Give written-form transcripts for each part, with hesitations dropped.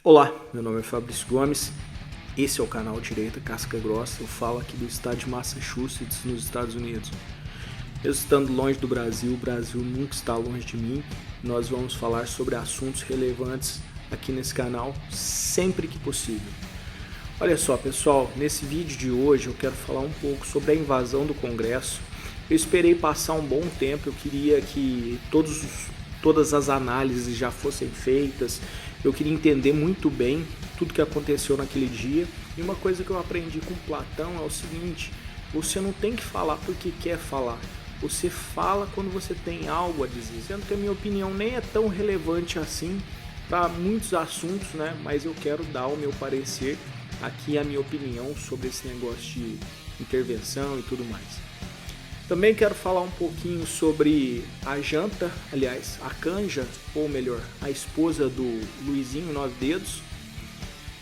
Olá, meu nome é Fabrício Gomes, esse é o canal Direita Casca Grossa, eu falo aqui do estado de Massachusetts, nos Estados Unidos. Eu estando longe do Brasil, o Brasil nunca está longe de mim, nós vamos falar sobre assuntos relevantes aqui nesse canal, sempre que possível. Olha só pessoal, nesse vídeo de hoje eu quero falar um pouco sobre a invasão do Congresso. Eu esperei passar um bom tempo, eu queria que todas as análises já fossem feitas, eu queria entender muito bem tudo que aconteceu naquele dia. E uma coisa que eu aprendi com Platão é o seguinte: você não tem que falar porque quer falar, você fala quando você tem algo a dizer. Sendo que a minha opinião nem é tão relevante assim para muitos assuntos, né? Mas eu quero dar o meu parecer aqui, a minha opinião sobre esse negócio de intervenção e tudo mais. Também quero falar um pouquinho sobre a Janta, aliás, a Canja, ou melhor, a esposa do Luizinho 9 Dedos.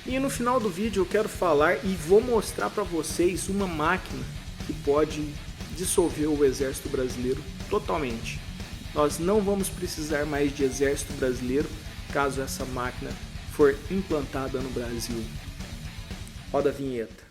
E no final do vídeo eu quero falar e vou mostrar para vocês uma máquina que pode dissolver o exército brasileiro totalmente. Nós não vamos precisar mais de exército brasileiro caso essa máquina for implantada no Brasil. Roda a vinheta.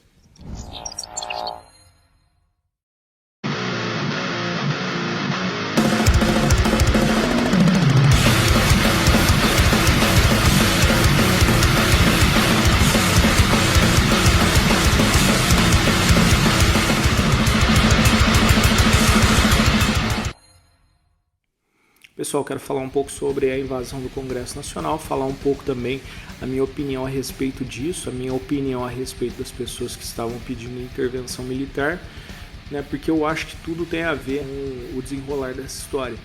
Pessoal, quero falar um pouco sobre a invasão do Congresso Nacional, falar um pouco também a minha opinião a respeito disso, a minha opinião a respeito das pessoas que estavam pedindo intervenção militar, né, porque eu acho que tudo tem a ver com o desenrolar dessa história.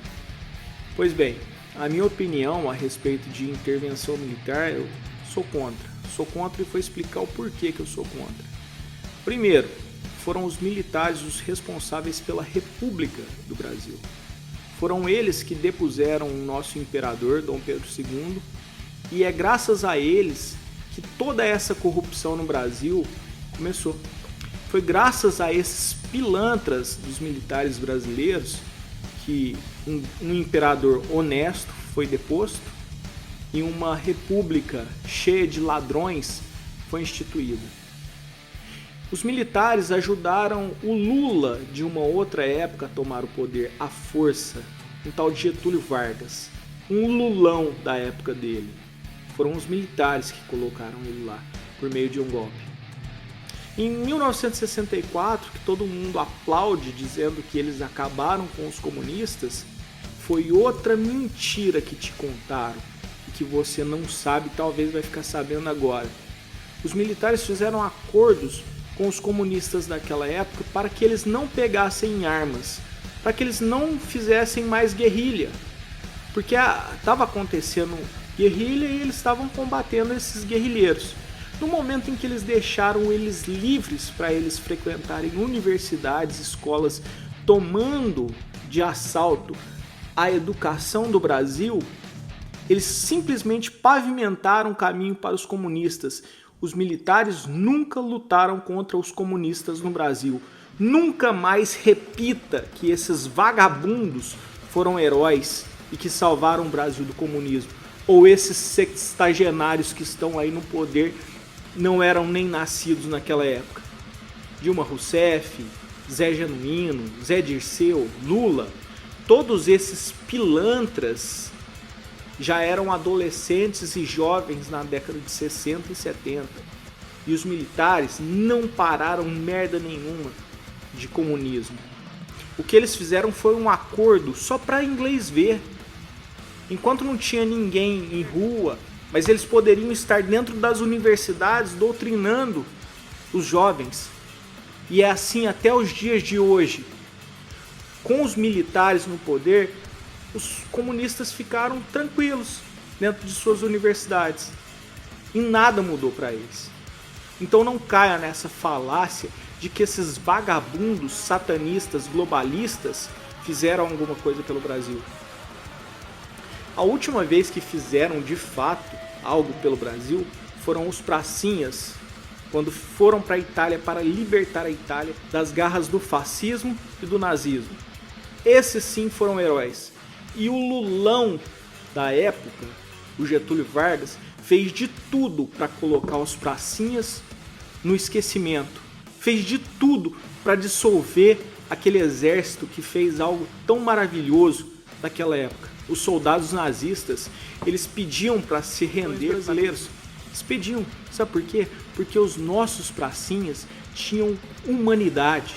Pois bem, a minha opinião a respeito de intervenção militar, eu sou contra e vou explicar o porquê que eu sou contra. Primeiro, foram os militares os responsáveis pela República do Brasil. Foram eles que depuseram o nosso imperador, Dom Pedro II, e é graças a eles que toda essa corrupção no Brasil começou. Foi graças a esses pilantras dos militares brasileiros que um imperador honesto foi deposto e uma república cheia de ladrões foi instituída. Os militares ajudaram o Lula de uma outra época a tomar o poder à força, um tal de Getúlio Vargas, um Lulão da época dele. Foram os militares que colocaram ele lá por meio de um golpe. Em 1964, que todo mundo aplaude dizendo que eles acabaram com os comunistas, foi outra mentira que te contaram e que você não sabe, talvez vai ficar sabendo agora. Os militares fizeram acordos com os comunistas daquela época para que eles não pegassem armas, para que eles não fizessem mais guerrilha, porque estava acontecendo guerrilha e eles estavam combatendo esses guerrilheiros. No momento em que eles deixaram eles livres para eles frequentarem universidades, escolas, tomando de assalto a educação do Brasil, eles simplesmente pavimentaram o caminho para os comunistas. Os militares nunca lutaram contra os comunistas no Brasil. Nunca mais repita que esses vagabundos foram heróis e que salvaram o Brasil do comunismo. Ou esses sextagenários que estão aí no poder não eram nem nascidos naquela época. Dilma Rousseff, Zé Genuíno, Zé Dirceu, Lula, todos esses pilantras já eram adolescentes e jovens na década de 60 e 70. E os militares não pararam merda nenhuma de comunismo. O que eles fizeram foi um acordo só para inglês ver. Enquanto não tinha ninguém em rua, mas eles poderiam estar dentro das universidades doutrinando os jovens. E é assim até os dias de hoje. Com os militares no poder, os comunistas ficaram tranquilos dentro de suas universidades e nada mudou para eles. Então não caia nessa falácia de que esses vagabundos satanistas globalistas fizeram alguma coisa pelo Brasil. A última vez que fizeram de fato algo pelo Brasil foram os pracinhas, quando foram para a Itália para libertar a Itália das garras do fascismo e do nazismo. Esses sim foram heróis. E o Lulão da época, o Getúlio Vargas, fez de tudo para colocar os pracinhas no esquecimento, fez de tudo para dissolver aquele exército que fez algo tão maravilhoso naquela época. Os soldados nazistas, eles pediam para se render brasileiros. Eles pediam, sabe por quê? Porque os nossos pracinhas tinham humanidade.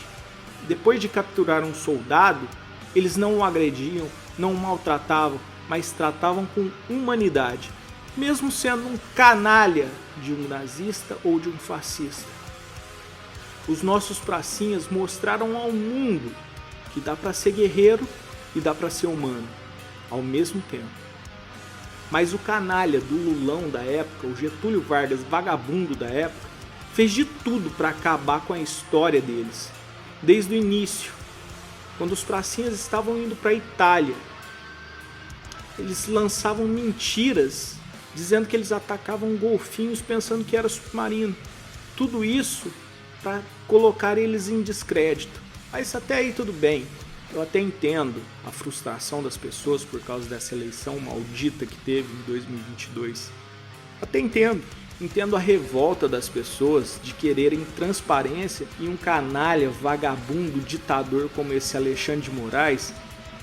Depois de capturar um soldado, eles não o agrediam, não o maltratavam, mas tratavam com humanidade, mesmo sendo um canalha de um nazista ou de um fascista. Os nossos pracinhas mostraram ao mundo que dá para ser guerreiro e dá para ser humano ao mesmo tempo. Mas o canalha do Lulão da época, o Getúlio Vargas vagabundo da época, fez de tudo para acabar com a história deles. Desde o início, quando os pracinhas estavam indo para a Itália, eles lançavam mentiras, dizendo que eles atacavam golfinhos pensando que era submarino. Tudo isso para colocar eles em descrédito. Mas até aí tudo bem. Eu até entendo a frustração das pessoas por causa dessa eleição maldita que teve em 2022. Até entendo. Entendo a revolta das pessoas de quererem transparência e um canalha, vagabundo, ditador como esse Alexandre de Moraes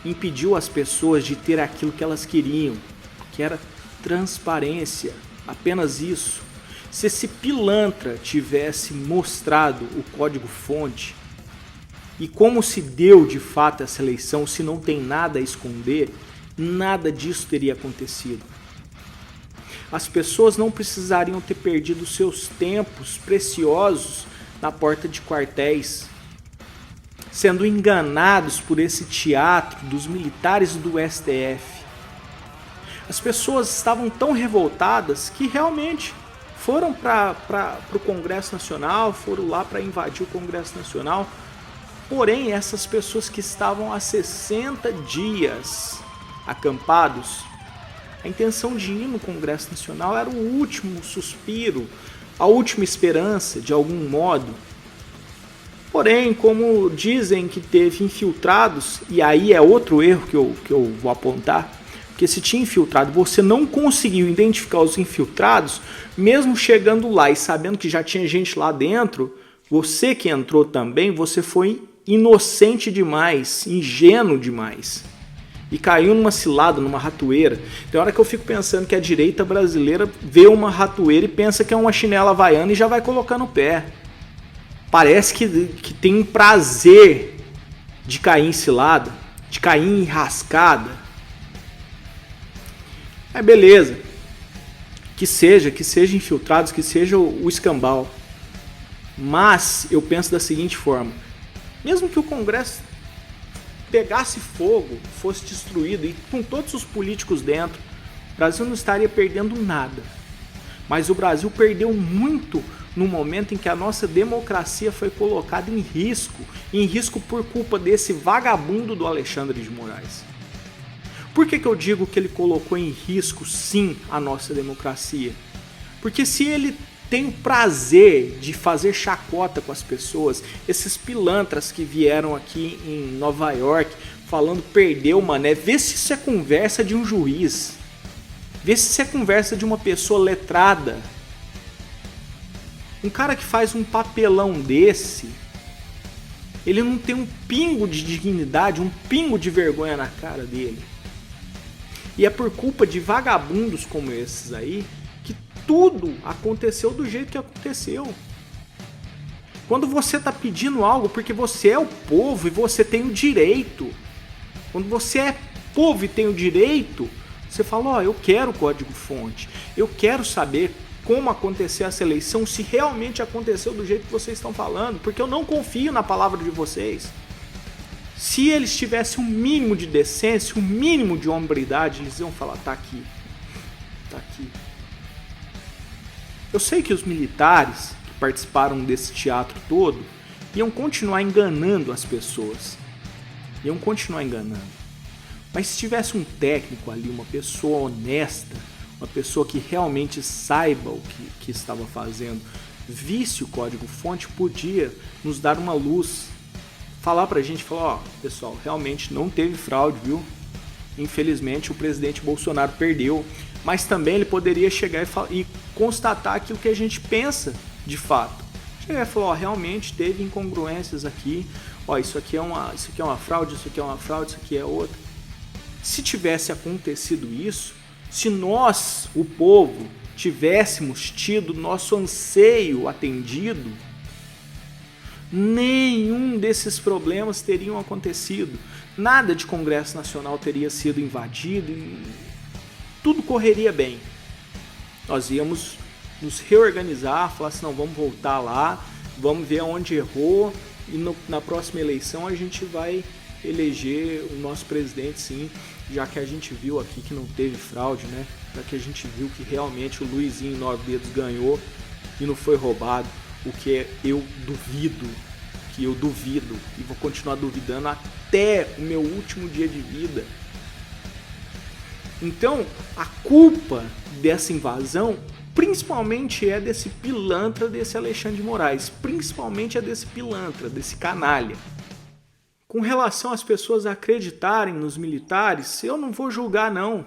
impediu as pessoas de ter aquilo que elas queriam, que era transparência, apenas isso. Se esse pilantra tivesse mostrado o código-fonte e como se deu de fato essa eleição, se não tem nada a esconder, nada disso teria acontecido. As pessoas não precisariam ter perdido seus tempos preciosos na porta de quartéis, sendo enganados por esse teatro dos militares do STF. As pessoas estavam tão revoltadas que realmente foram para o Congresso Nacional, foram lá para invadir o Congresso Nacional. Porém, essas pessoas que estavam há 60 dias acampados, a intenção de ir no Congresso Nacional era o último suspiro, a última esperança, de algum modo. Porém, como dizem que teve infiltrados, e aí é outro erro que eu vou apontar, porque se tinha infiltrado, você não conseguiu identificar os infiltrados, mesmo chegando lá e sabendo que já tinha gente lá dentro, você que entrou também, você foi inocente demais, ingênuo demais. E caiu numa cilada, numa ratoeira. Tem hora que eu fico pensando que a direita brasileira vê uma ratoeira e pensa que é uma chinela havaiana e já vai colocando o pé. Parece que tem um prazer de cair em cilada, de cair em rascada. Mas beleza. Que seja infiltrados, que seja o escambau. Mas eu penso da seguinte forma. Mesmo que o Congresso pegasse fogo, fosse destruído e com todos os políticos dentro, o Brasil não estaria perdendo nada. Mas o Brasil perdeu muito no momento em que a nossa democracia foi colocada em risco por culpa desse vagabundo do Alexandre de Moraes. Por que eu digo que ele colocou em risco, sim, a nossa democracia? Porque se ele tem o prazer de fazer chacota com as pessoas, esses pilantras que vieram aqui em Nova York falando perdeu, mané, vê se isso é conversa de um juiz, vê se isso é conversa de uma pessoa letrada. Um cara que faz um papelão desse, ele não tem um pingo de dignidade, um pingo de vergonha na cara dele. E é por culpa de vagabundos como esses aí que tudo aconteceu do jeito que aconteceu. Quando você está pedindo algo porque você é o povo e você tem o direito. Quando você é povo e tem o direito, você fala, ó, eu quero o código-fonte. Eu quero saber como aconteceu essa eleição, se realmente aconteceu do jeito que vocês estão falando, porque eu não confio na palavra de vocês. Se eles tivessem um mínimo de decência, um mínimo de hombridade, eles iam falar, tá aqui. Tá aqui. Eu sei que os militares que participaram desse teatro todo iam continuar enganando as pessoas. Iam continuar enganando. Mas se tivesse um técnico ali, uma pessoa honesta, uma pessoa que realmente saiba o que estava fazendo, visse o código-fonte, podia nos dar uma luz. Falar pra gente, falar, ó, pessoal, realmente não teve fraude, viu? Infelizmente o presidente Bolsonaro perdeu. mas também ele poderia chegar e constatar aquilo que a gente pensa de fato. Chegar e falar, ó, realmente teve incongruências aqui, ó, isso aqui é uma fraude, isso aqui é uma fraude, isso aqui é outra. Se tivesse acontecido isso, se nós, o povo, tivéssemos tido nosso anseio atendido, nenhum desses problemas teriam acontecido. Nada de Congresso Nacional teria sido invadido e tudo correria bem. Nós íamos nos reorganizar, falar assim, não, vamos voltar lá, vamos ver onde errou e na próxima eleição a gente vai eleger o nosso presidente, sim, já que a gente viu aqui que não teve fraude, né? Já que a gente viu que realmente o Luizinho 9 Dedos ganhou e não foi roubado, o que eu duvido e vou continuar duvidando até o meu último dia de vida. Então, a culpa dessa invasão principalmente é desse pilantra, desse Alexandre de Moraes, principalmente é desse pilantra, desse canalha. Com relação às pessoas acreditarem nos militares, eu não vou julgar não.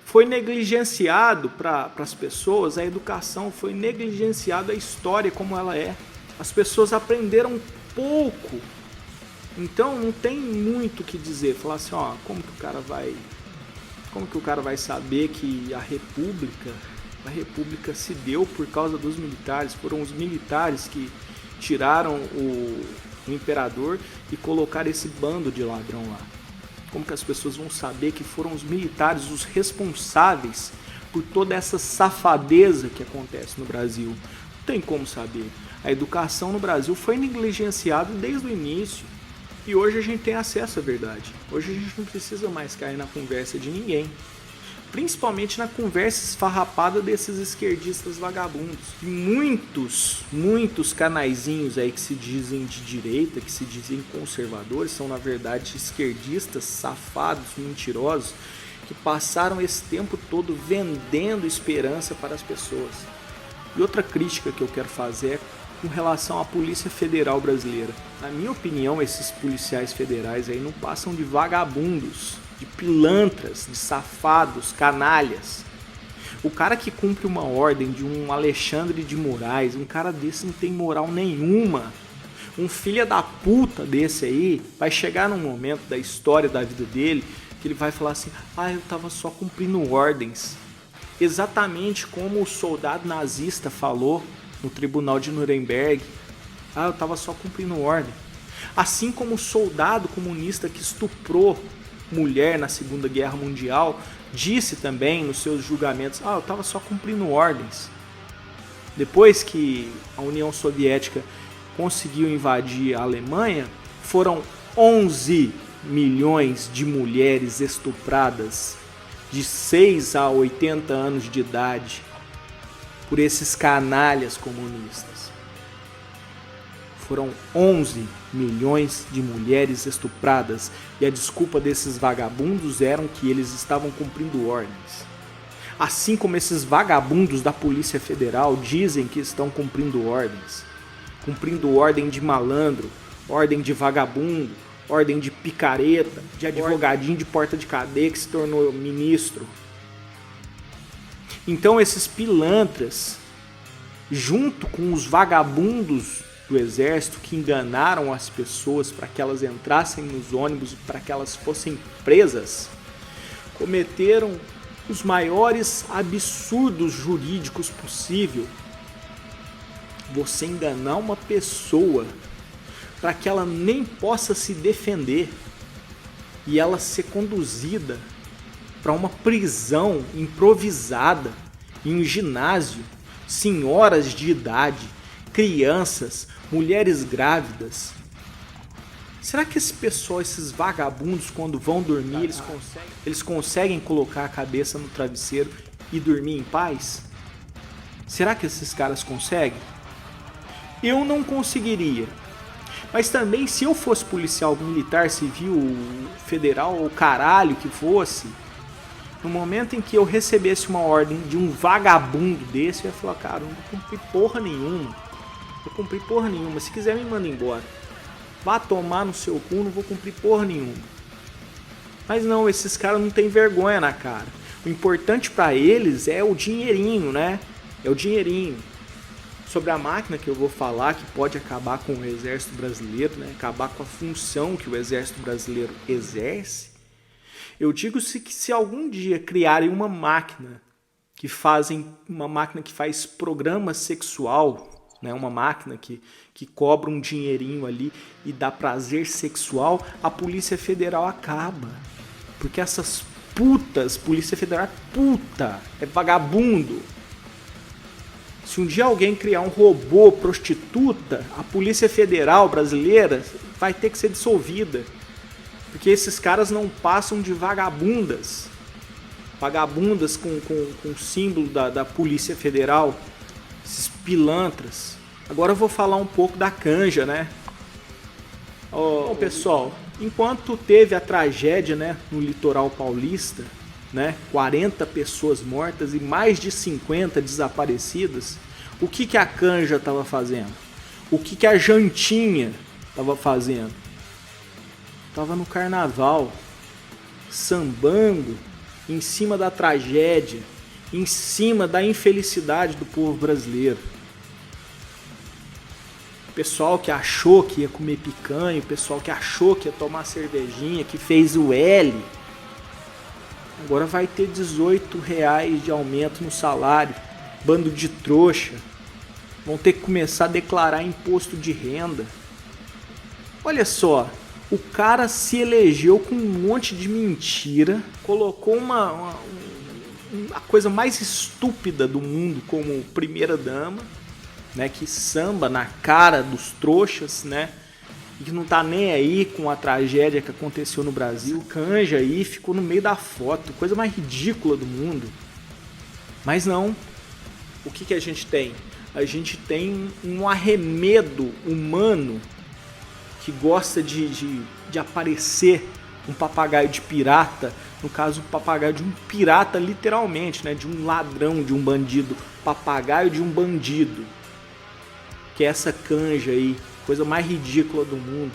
Foi negligenciado para as pessoas a educação, foi negligenciado a história como ela é. As pessoas aprenderam pouco. Então não tem muito o que dizer. Falar assim, ó, como que o cara vai saber que a República se deu por causa dos militares? Foram os militares que tiraram o imperador e colocaram esse bando de ladrão lá. Como que as pessoas vão saber que foram os militares os responsáveis por toda essa safadeza que acontece no Brasil? Não tem como saber. A educação no Brasil foi negligenciada desde o início e hoje a gente tem acesso à verdade. Hoje a gente não precisa mais cair na conversa de ninguém. Principalmente na conversa esfarrapada desses esquerdistas vagabundos. E muitos canaizinhos aí que se dizem de direita, que se dizem conservadores, são na verdade esquerdistas, safados, mentirosos, que passaram esse tempo todo vendendo esperança para as pessoas. E outra crítica que eu quero fazer é com relação à Polícia Federal brasileira. Na minha opinião, esses policiais federais aí não passam de vagabundos, de pilantras, de safados, canalhas. O cara que cumpre uma ordem de um Alexandre de Moraes, um cara desse não tem moral nenhuma. Um filho da puta desse aí vai chegar num momento da história da vida dele que ele vai falar assim, eu tava só cumprindo ordens. Exatamente como o soldado nazista falou no tribunal de Nuremberg. Eu tava só cumprindo ordem. Assim como o soldado comunista que estuprou mulher na Segunda Guerra Mundial disse também nos seus julgamentos, eu estava só cumprindo ordens. Depois que a União Soviética conseguiu invadir a Alemanha, foram 11 milhões de mulheres estupradas de 6 a 80 anos de idade por esses canalhas comunistas. Foram 11 milhões de mulheres estupradas e a desculpa desses vagabundos era que eles estavam cumprindo ordens. Assim como esses vagabundos da Polícia Federal dizem que estão cumprindo ordens. Cumprindo ordem de malandro, ordem de vagabundo, ordem de picareta, de advogadinho de porta de cadeia que se tornou ministro. Então esses pilantras, junto com os vagabundos do exército que enganaram as pessoas para que elas entrassem nos ônibus e para que elas fossem presas, cometeram os maiores absurdos jurídicos possível. Você enganar uma pessoa para que ela nem possa se defender e ela ser conduzida para uma prisão improvisada em um ginásio, senhoras de idade, crianças, mulheres grávidas. Será que esse pessoal, esses vagabundos, quando vão dormir, eles conseguem colocar a cabeça no travesseiro e dormir em paz? Será que esses caras conseguem? Eu não conseguiria. Mas também, se eu fosse policial militar, civil, federal, ou caralho que fosse, no momento em que eu recebesse uma ordem de um vagabundo desse, eu ia falar, cara, eu não vou cumprir porra nenhuma. Se quiser me manda embora. Vá tomar no seu cu, não vou cumprir porra nenhuma. Mas não, esses caras não tem vergonha na cara. O importante para eles é o dinheirinho, né? É o dinheirinho. Sobre a máquina que eu vou falar, que pode acabar com o exército brasileiro, né? Acabar com a função que o exército brasileiro exerce, eu digo que se algum dia criarem uma máquina que faz programa sexual, né? Uma máquina que cobra um dinheirinho ali e dá prazer sexual, a Polícia Federal acaba. Porque essas putas, Polícia Federal é puta, é vagabundo. Se um dia alguém criar um robô prostituta, a Polícia Federal brasileira vai ter que ser dissolvida. Porque esses caras não passam de vagabundas. Vagabundas com o símbolo da Polícia Federal. Esses pilantras. Agora eu vou falar um pouco da canja, né? Bom, pessoal, enquanto teve a tragédia, né, no litoral paulista, né, 40 pessoas mortas e mais de 50 desaparecidas, o que a canja estava fazendo? O que a jantinha estava fazendo? Estava no carnaval, sambando em cima da tragédia, em cima da infelicidade do povo brasileiro. O pessoal que achou que ia comer picanha, o pessoal que achou que ia tomar cervejinha, que fez o L, agora vai ter R$18 de aumento no salário. Bando de trouxa. Vão ter que começar a declarar imposto de renda. Olha só, o cara se elegeu com um monte de mentira, colocou a coisa mais estúpida do mundo como primeira-dama, né, que samba na cara dos trouxas, né, e que não tá nem aí com a tragédia que aconteceu no Brasil. Canja aí ficou no meio da foto, coisa mais ridícula do mundo. Mas não, o que a gente tem? A gente tem um arremedo humano que gosta de aparecer um papagaio de pirata, no caso, um papagaio de um pirata literalmente, né, de um ladrão, de um bandido, papagaio de um bandido, que é essa canja aí, coisa mais ridícula do mundo,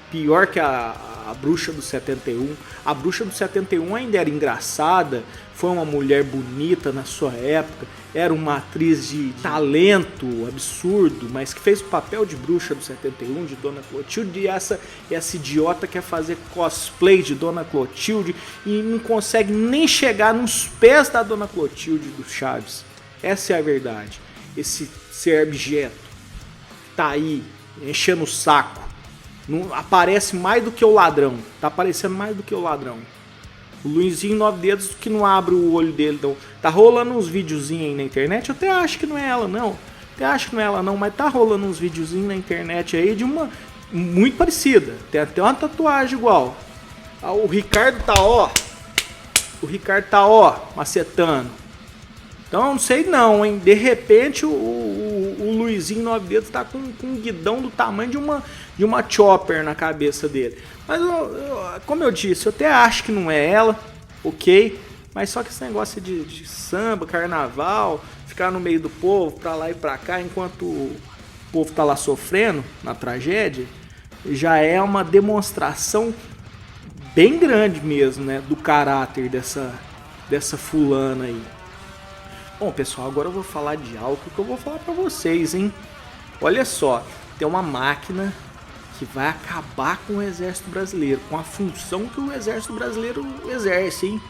pior que a Bruxa do 71. A Bruxa do 71 ainda era engraçada, foi uma mulher bonita na sua época, era uma atriz de talento absurdo, mas que fez o papel de Bruxa do 71, de Dona Clotilde, e essa idiota quer fazer cosplay de Dona Clotilde e não consegue nem chegar nos pés da Dona Clotilde do Chaves. Essa é a verdade. Esse ser abjeto tá aí enchendo o saco. Não aparece mais do que o ladrão. Tá aparecendo mais do que o ladrão. O Luizinho 9 dedos que não abre o olho dele. Então, tá rolando uns videozinhos aí na internet. Eu até acho que não é ela, não. Mas tá rolando uns videozinhos na internet aí de uma muito parecida. Tem até uma tatuagem igual. O Ricardo tá ó. Macetando. Então, não sei não, hein. De repente, o Luizinho 9 dedos tá com um guidão do tamanho de uma chopper na cabeça dele. Mas, como eu disse, eu até acho que não é ela, ok? Mas só que esse negócio de samba, carnaval, ficar no meio do povo, pra lá e pra cá, enquanto o povo tá lá sofrendo na tragédia, já é uma demonstração bem grande mesmo, né? Do caráter dessa fulana aí. Bom, pessoal, agora eu vou falar de algo que eu vou falar pra vocês, hein? Olha só, tem uma máquina que vai acabar com o exército brasileiro, com a função que o exército brasileiro exerce, hein?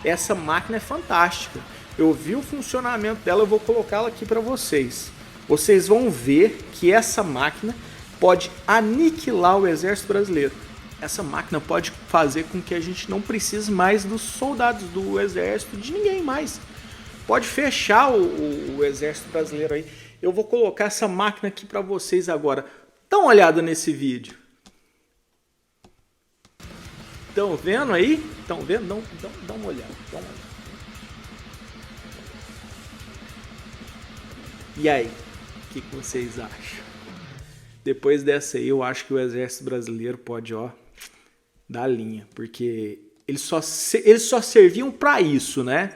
Essa máquina é fantástica. Eu vi o funcionamento dela, eu vou colocá-la aqui para vocês. Vocês vão ver que essa máquina pode aniquilar o exército brasileiro. Essa máquina pode fazer com que a gente não precise mais dos soldados do exército, de ninguém mais. Pode fechar o exército brasileiro aí. Eu vou colocar essa máquina aqui para vocês agora. Dá uma olhada nesse vídeo. Estão vendo aí? Estão vendo? Dá uma olhada. E aí? O que vocês acham? Depois dessa aí, eu acho que o exército brasileiro pode, dar linha. Porque eles só serviam para isso, né?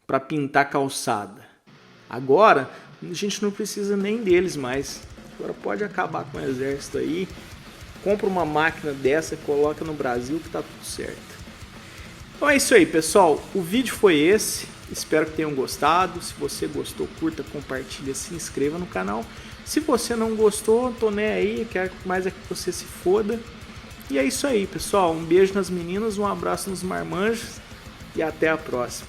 Para pintar calçada. Agora, a gente não precisa nem deles mais. Agora pode acabar com o exército aí. Compra uma máquina dessa, coloca no Brasil que tá tudo certo. Então é isso aí, pessoal. O vídeo foi esse. Espero que tenham gostado. Se você gostou, curta, compartilha, se inscreva no canal. Se você não gostou, tô nem aí. Quero mais é que você se foda. E é isso aí, pessoal. Um beijo nas meninas, um abraço nos marmanjos e até a próxima.